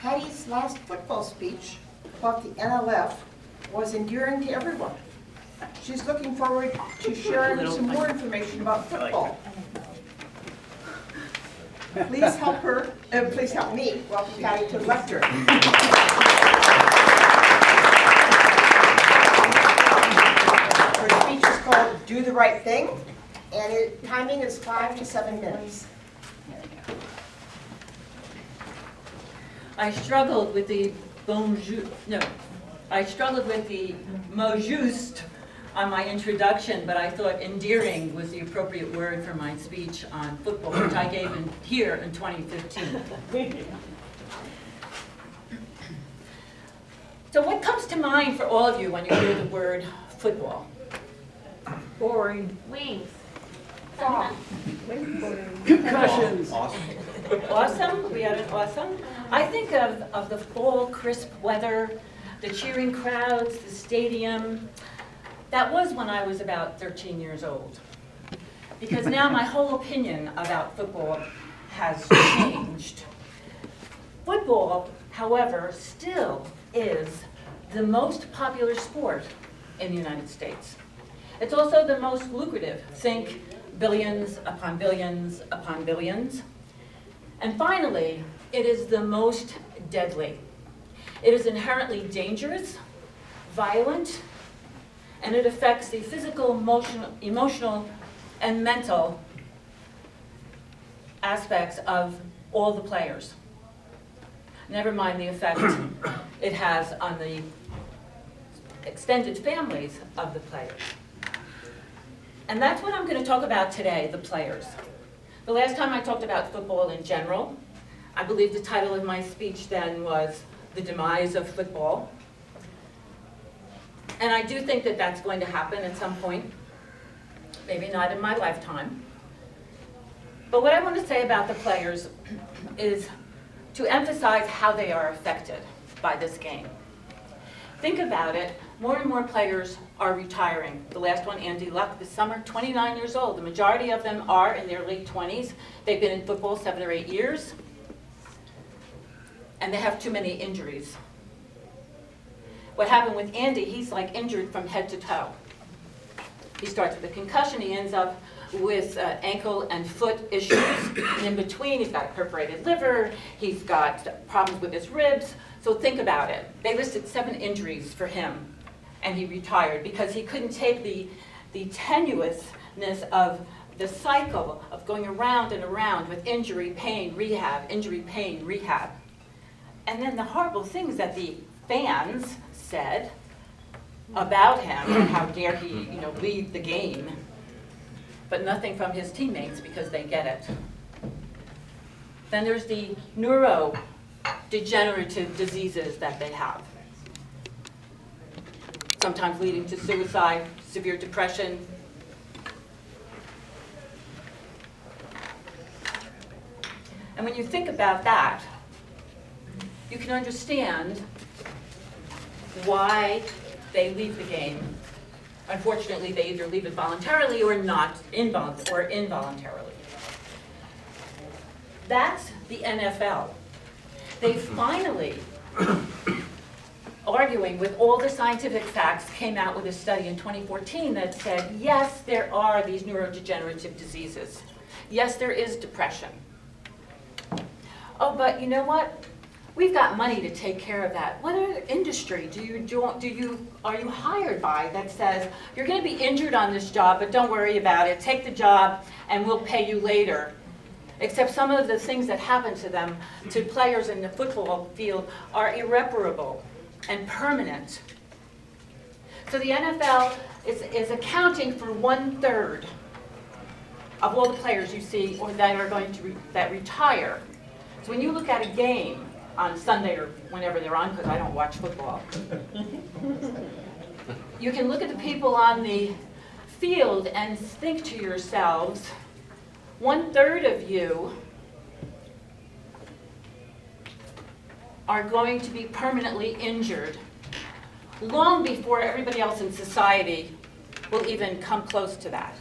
Patty's last football speech about the NLF was endearing to everyone. She's looking forward to sharing some more information about football. Please help her, please help me welcome Patty to the lectern. Her speech is called Do the Right Thing, and timing is 5 to 7 minutes. I struggled with the mot juste on my introduction, but I thought endearing was the appropriate word for my speech on football, which I gave here in 2015. So what comes to mind for all of you when you hear the word football? Boring. Wings. Concussions. Awesome? We had an awesome? I think of the fall crisp weather, the cheering crowds, the stadium. That was when I was about 13 years old. Because now my whole opinion about football has changed. Football, however, still is the most popular sport in the United States. It's also the most lucrative. Think billions upon billions upon billions. And finally, it is the most deadly. It is inherently dangerous, violent, and it affects the physical, emotional, and mental aspects of all the players. Never mind the effect it has on the extended families of the players. And that's what I'm going to talk about today, the players. The last time I talked about football in general, I believe the title of my speech then was The Demise of Football. And I do think that that's going to happen at some point, maybe not in my lifetime. But what I want to say about the players is to emphasize how they are affected by this game. Think about it, more and more players are retiring. The last one, Andy Luck, this summer, 29 years old. The majority of them are in their late 20s. They've been in football 7 or 8 years, and they have too many injuries. What happened with Andy, he's like injured from head to toe. He starts with a concussion, he ends up with ankle and foot issues. And in between, he's got a perforated liver, he's got problems with his ribs. So think about it. They listed 7 injuries for him, and he retired because he couldn't take the tenuousness of the cycle of going around and around with injury, pain, rehab, injury, pain, rehab. And then the horrible things that the fans said about him and how dare he, lead the game, but nothing from his teammates because they get it. Then there's the neurodegenerative diseases that they have, sometimes leading to suicide, severe depression. And when you think about that, you can understand why they leave the game. Unfortunately, they either leave it voluntarily or involuntarily. That's the NFL. They finally, arguing with all the scientific facts, came out with a study in 2014 that said, yes, there are these neurodegenerative diseases. Yes, there is depression. Oh, but you know what? We've got money to take care of that. What other industry are you hired by that says, you're going to be injured on this job, but don't worry about it. Take the job and we'll pay you later. Except some of the things that happen to them, to players in the football field, are irreparable and permanent. So the NFL is accounting for 1/3 of all the players you see or that are going to that retire. So when you look at a game on Sunday or whenever they're on, because I don't watch football, you can look at the people on the field and think to yourselves, 1/3 of you are going to be permanently injured long before everybody else in society will even come close to that.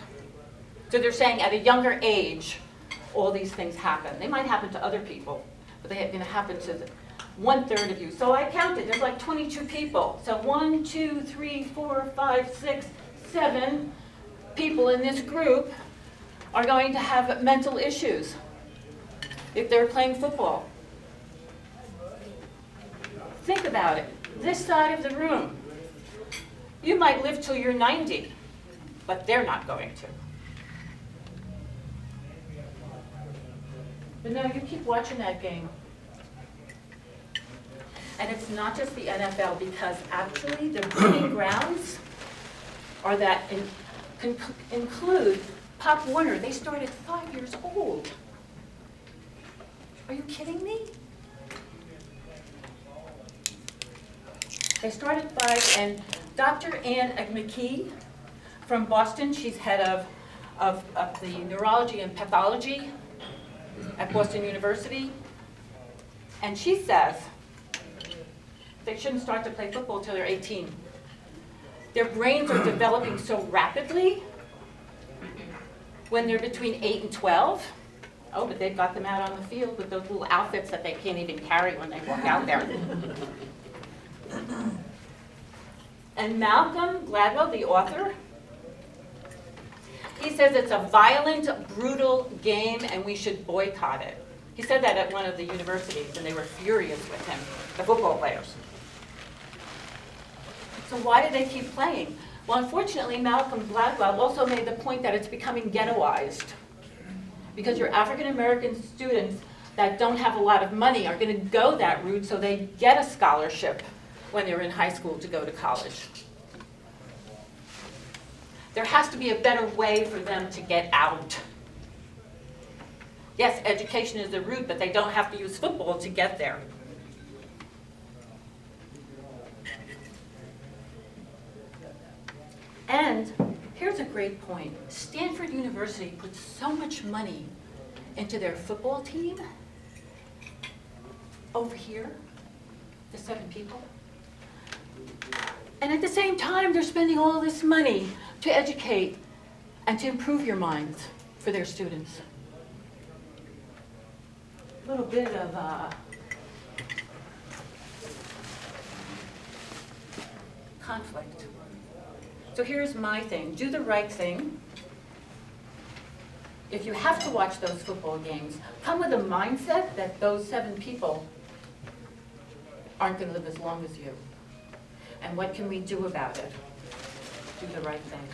So they're saying at a younger age, all these things happen. They might happen to other people, but they're going to happen to 1/3 of you. So I counted, there's like 22 people. So 1, 2, 3, 4, 5, 6, 7 people in this group are going to have mental issues if they're playing football. Think about it. This side of the room, you might live till you're 90, but they're not going to. But no, you keep watching that game. And it's not just the NFL, because actually the breeding grounds are that include Pop Warner. They started 5 years old. Are you kidding me? They started 5, and Dr. Ann McKee from Boston, she's head of the neurology and pathology at Boston University, and she says they shouldn't start to play football until they're 18. Their brains are developing so rapidly when they're between 8 and 12. Oh, but they've got them out on the field with those little outfits that they can't even carry when they walk out there. And Malcolm Gladwell, the author, he says it's a violent, brutal game and we should boycott it. He said that at one of the universities, and they were furious with him, the football players. So why do they keep playing? Well, unfortunately, Malcolm Gladwell also made the point that it's becoming ghettoized, because your African-American students that don't have a lot of money are going to go that route, so they get a scholarship when they're in high school to go to college. There has to be a better way for them to get out. Yes, education is the route, but they don't have to use football to get there. And here's a great point. Stanford University puts so much money into their football team. Over here, the 7 people. And at the same time, they're spending all this money to educate and to improve your minds for their students. A little bit of conflict. So here's my thing. Do the right thing. If you have to watch those football games, come with a mindset that those 7 people aren't going to live as long as you. And what can we do about it? Do the right thing.